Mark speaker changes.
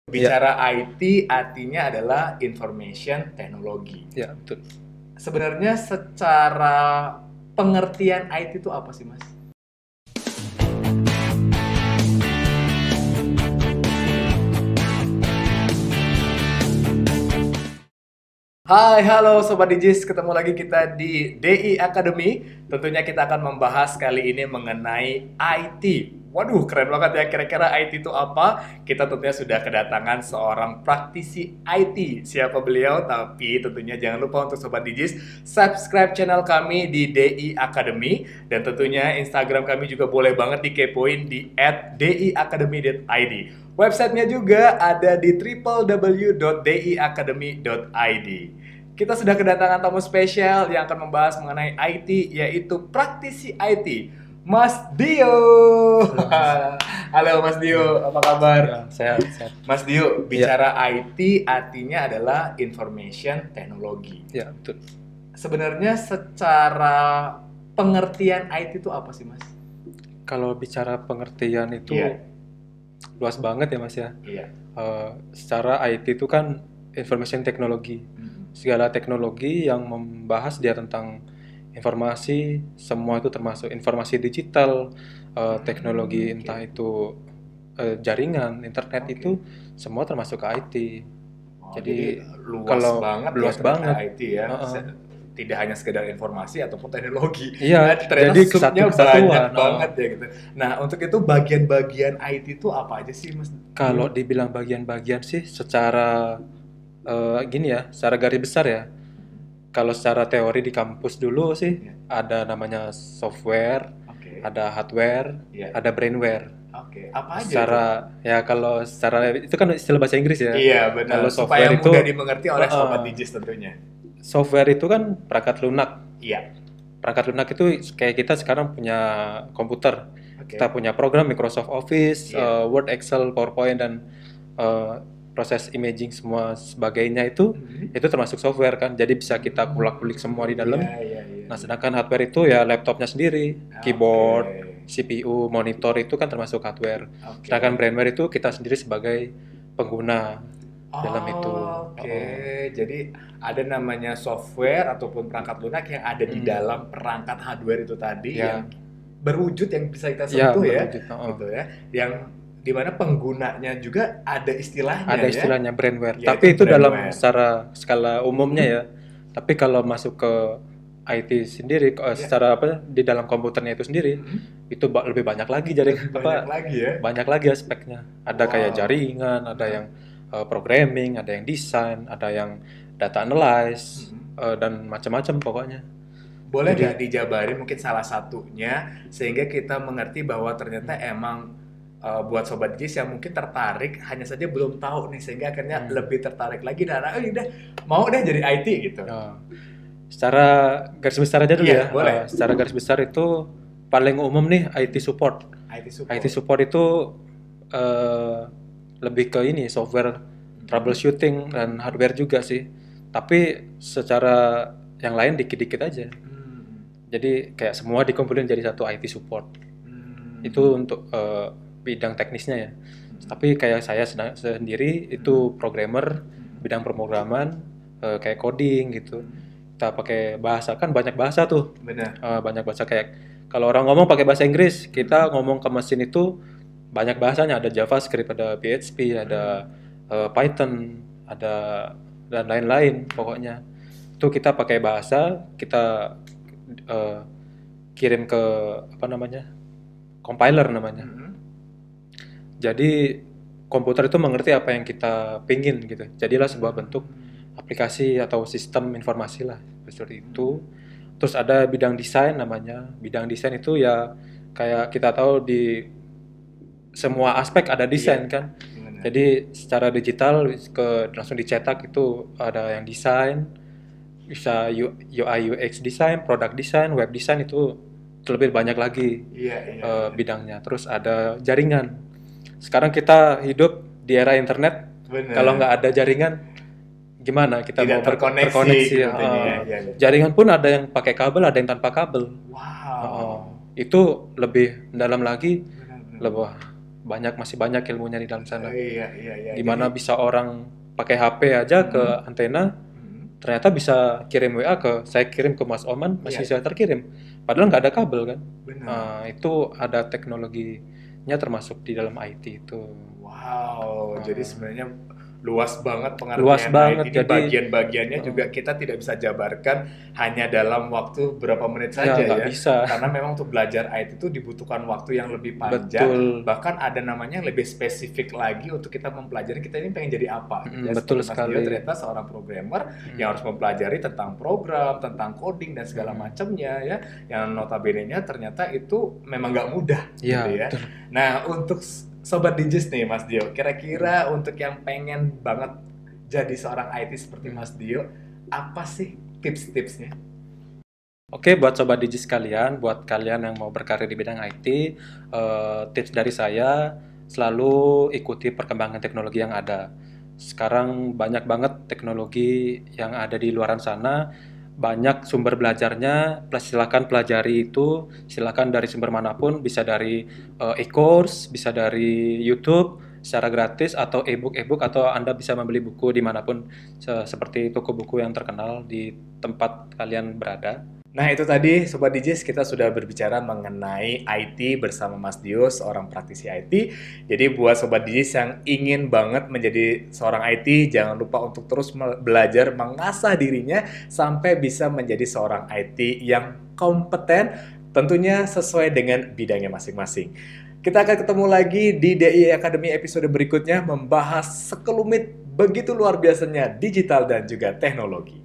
Speaker 1: Ya,
Speaker 2: Bicara IT artinya adalah information technology.
Speaker 1: ya betul.
Speaker 2: Sebenarnya secara pengertian IT itu apa sih, Mas? Hai, halo Sobat Digis, ketemu lagi kita di DI Academy. Tentunya kita akan membahas kali ini mengenai IT. Waduh, keren banget ya, kira-kira IT itu apa? Kita tentunya sudah kedatangan seorang praktisi IT. Siapa beliau? Tapi tentunya jangan lupa untuk Sobat Digis, subscribe channel kami di DI Academy. Dan tentunya Instagram kami juga boleh banget dikepoin di @diacademy.id. Websitenya juga ada di www.diacademy.id. Kita sudah kedatangan tamu spesial yang akan membahas mengenai IT, yaitu praktisi IT, Mas Dio.
Speaker 1: Halo Mas.
Speaker 2: Halo Mas Dio, apa kabar?
Speaker 1: Ya, sehat, sehat.
Speaker 2: Mas Dio,
Speaker 1: Ya,
Speaker 2: bicara IT artinya adalah information technology.
Speaker 1: ya betul.
Speaker 2: Sebenarnya secara pengertian IT itu apa sih, Mas?
Speaker 1: Kalau bicara pengertian itu
Speaker 2: Iya,
Speaker 1: luas banget ya Mas ya.
Speaker 2: iya.
Speaker 1: Secara IT itu kan information technology. Segala teknologi yang membahas dia tentang informasi, semua itu termasuk informasi digital, teknologi entah
Speaker 2: Oke.
Speaker 1: itu jaringan, internet
Speaker 2: Oke.
Speaker 1: itu semua termasuk ke IT.
Speaker 2: Oh, jadi
Speaker 1: Jadi
Speaker 2: luas
Speaker 1: kalau
Speaker 2: banget ya
Speaker 1: luas
Speaker 2: ternyata
Speaker 1: banget,
Speaker 2: IT ya.
Speaker 1: heeh.
Speaker 2: Tidak hanya sekedar informasi ataupun teknologi.
Speaker 1: Iya,
Speaker 2: Ternyata
Speaker 1: jadi
Speaker 2: subnya banyak
Speaker 1: kesatuan.
Speaker 2: banget ya gitu. Nah, untuk itu bagian-bagian IT itu apa aja sih, Mas
Speaker 1: Kalau
Speaker 2: Dio?
Speaker 1: dibilang bagian-bagian sih secara gini ya, secara garis besar ya. Kalau secara teori di kampus dulu sih
Speaker 2: Ya,
Speaker 1: ada namanya software,
Speaker 2: oke.
Speaker 1: ada hardware,
Speaker 2: Ya,
Speaker 1: ada brainware.
Speaker 2: oke. Apa aja itu?
Speaker 1: Secara ya kalau secara itu kan istilah bahasa Inggris ya.
Speaker 2: Iya, benar.
Speaker 1: Kalau
Speaker 2: Supaya
Speaker 1: software
Speaker 2: mudah
Speaker 1: itu
Speaker 2: dimengerti oleh sobat Digis tentunya.
Speaker 1: software itu kan perangkat lunak.
Speaker 2: Iya,
Speaker 1: Perangkat lunak itu kayak kita sekarang punya komputer. Kita
Speaker 2: oke.
Speaker 1: punya program Microsoft Office,
Speaker 2: Iya.
Speaker 1: Word, Excel, PowerPoint dan eh, proses imaging semua sebagainya
Speaker 2: Mhm.
Speaker 1: itu termasuk software kan. Jadi bisa kita kulik-kulik semua di
Speaker 2: Iya,
Speaker 1: dalam.
Speaker 2: iya, iya,
Speaker 1: Nah,
Speaker 2: iya.
Speaker 1: sedangkan hardware itu ya laptopnya sendiri,
Speaker 2: Oke.
Speaker 1: keyboard, CPU, monitor itu kan termasuk hardware. Sedangkan
Speaker 2: Oke.
Speaker 1: brainware itu kita sendiri sebagai pengguna dalam itu.
Speaker 2: Oke,
Speaker 1: Oh,
Speaker 2: jadi ada namanya software ataupun perangkat lunak yang ada di
Speaker 1: mm,
Speaker 2: dalam perangkat hardware itu tadi yang
Speaker 1: ya,
Speaker 2: berwujud yang bisa kita
Speaker 1: ya
Speaker 2: sentuh ya,
Speaker 1: berwujud.
Speaker 2: gitu ya. Yang dimana penggunanya juga ada istilahnya
Speaker 1: Ada
Speaker 2: ya,
Speaker 1: istilahnya brainware,
Speaker 2: yaitu
Speaker 1: tapi itu dalam
Speaker 2: brandware.
Speaker 1: secara skala umumnya ya. Tapi kalau masuk ke IT sendiri,
Speaker 2: Ya,
Speaker 1: secara apa di dalam komputernya itu sendiri,
Speaker 2: mm,
Speaker 1: itu lebih banyak lagi jaring
Speaker 2: lebih banyak
Speaker 1: apa
Speaker 2: lagi ya.
Speaker 1: banyak lagi aspeknya. Ada kayak
Speaker 2: Wow.
Speaker 1: jaringan, ada
Speaker 2: Heeh,
Speaker 1: yang programming, ada yang desain, ada yang data analyze
Speaker 2: mm.
Speaker 1: dan macam-macam pokoknya.
Speaker 2: Boleh nggak
Speaker 1: Jadi
Speaker 2: dijabarin mungkin salah satunya sehingga kita mengerti bahwa ternyata emang buat sobat JIS yang mungkin tertarik hanya saja belum tahu nih sehingga akhirnya
Speaker 1: hmm,
Speaker 2: lebih tertarik lagi dan oh udah mau deh jadi IT gitu.
Speaker 1: eh, secara garis besar aja dulu
Speaker 2: Iya,
Speaker 1: ya.
Speaker 2: boleh.
Speaker 1: Secara garis besar itu paling umum nih IT support.
Speaker 2: IT
Speaker 1: IT
Speaker 2: support.
Speaker 1: support itu eh, lebih ke ini software
Speaker 2: Mhm.
Speaker 1: troubleshooting dan hardware juga sih. Tapi secara yang lain dikit-dikit aja.
Speaker 2: Hmm.
Speaker 1: Jadi kayak semua dikumpulin jadi satu IT support.
Speaker 2: Hmm.
Speaker 1: Itu untuk bidang teknisnya ya.
Speaker 2: Mhm.
Speaker 1: Tapi kayak saya sendiri
Speaker 2: Mhm.
Speaker 1: itu programmer,
Speaker 2: Mhm.
Speaker 1: bidang pemrograman kayak coding gitu.
Speaker 2: Mhm.
Speaker 1: Kita pakai bahasa kan banyak bahasa tuh.
Speaker 2: Benar.
Speaker 1: Banyak bahasa kayak kalau orang ngomong pakai bahasa Inggris, kita
Speaker 2: Mhm.
Speaker 1: ngomong ke mesin itu banyak bahasanya, ada JavaScript, ada PHP,
Speaker 2: Hmm.
Speaker 1: ada Python, ada dan lain-lain pokoknya. Itu kita pakai bahasa, kita eh, kirim ke apa namanya? Compiler namanya.
Speaker 2: Mhm.
Speaker 1: Jadi komputer itu mengerti apa yang kita pingin gitu. Jadilah sebuah bentuk
Speaker 2: Hmm.
Speaker 1: aplikasi atau sistem informasi lah seperti itu. Terus ada bidang desain namanya. Bidang desain itu ya kayak kita tahu di semua aspek ada desain
Speaker 2: Iya,
Speaker 1: kan.
Speaker 2: benar.
Speaker 1: Jadi secara digital langsung dicetak itu ada yang desain, bisa UI UX desain, product design, web design itu terlebih banyak lagi
Speaker 2: Iya, iya, iya.
Speaker 1: bidangnya. Terus ada jaringan. Sekarang kita hidup di era internet. Kalau
Speaker 2: Benar.
Speaker 1: nggak ada jaringan, gimana kita
Speaker 2: Tidak
Speaker 1: mau
Speaker 2: terkoneksi
Speaker 1: terkoneksi?
Speaker 2: tentunya ya. Iya, iya.
Speaker 1: Jaringan pun ada yang pakai kabel, ada yang tanpa kabel.
Speaker 2: Wow.
Speaker 1: Itu lebih dalam lagi,
Speaker 2: Benar, benar,
Speaker 1: lebih
Speaker 2: benar.
Speaker 1: masih banyak ilmunya di dalam sana.
Speaker 2: Iya, iya, iya.
Speaker 1: Dimana
Speaker 2: Jadi,
Speaker 1: bisa orang pakai HP aja ke antena, ternyata bisa kirim WA saya kirim ke Mas Oman, masih
Speaker 2: Iya.
Speaker 1: bisa terkirim. Padahal nggak ada kabel kan.
Speaker 2: Benar.
Speaker 1: Itu ada teknologinya termasuk di dalam IT itu.
Speaker 2: Wow, jadi sebenarnya luas banget
Speaker 1: Luas
Speaker 2: pengertian IT
Speaker 1: banget,
Speaker 2: ini,
Speaker 1: jadi
Speaker 2: bagian-bagiannya juga kita tidak bisa jabarkan hanya dalam waktu berapa menit
Speaker 1: ya
Speaker 2: saja
Speaker 1: nggak
Speaker 2: ya.
Speaker 1: bisa.
Speaker 2: Karena memang untuk belajar IT itu dibutuhkan waktu yang lebih
Speaker 1: Betul,
Speaker 2: panjang, bahkan ada namanya yang lebih spesifik lagi untuk kita mempelajari kita ini pengen jadi apa. Gitu ya.
Speaker 1: betul
Speaker 2: Seperti Mas Dio
Speaker 1: sekali.
Speaker 2: ternyata seorang programmer yang harus mempelajari tentang program, tentang coding dan segala macamnya ya. Yang notabene-nya ternyata itu memang nggak mudah gitu
Speaker 1: Iya,
Speaker 2: ya.
Speaker 1: betul.
Speaker 2: Nah, untuk Sobat Digis nih Mas Dio, kira-kira untuk yang pengen banget jadi seorang IT seperti Mas Dio, apa sih tips-tipsnya?
Speaker 1: Oke, buat sobat Digi sekalian, buat kalian yang mau berkarir di bidang IT, tips dari saya selalu ikuti perkembangan teknologi yang ada. Sekarang banyak banget teknologi yang ada di luaran sana, banyak sumber belajarnya. Silakan pelajari itu, silakan dari sumber manapun, bisa dari e-course, bisa dari YouTube secara gratis atau e-book atau Anda bisa membeli buku dimanapun seperti toko buku yang terkenal di tempat kalian berada.
Speaker 2: Nah, itu tadi Sobat Digis, kita sudah berbicara mengenai IT bersama Mas Dio, seorang praktisi IT. Jadi buat Sobat Digis yang ingin banget menjadi seorang IT, jangan lupa untuk terus belajar mengasah dirinya sampai bisa menjadi seorang IT yang kompeten, tentunya sesuai dengan bidangnya masing-masing. Kita akan ketemu lagi di DI Academy episode berikutnya membahas sekelumit begitu luar biasanya digital dan juga teknologi.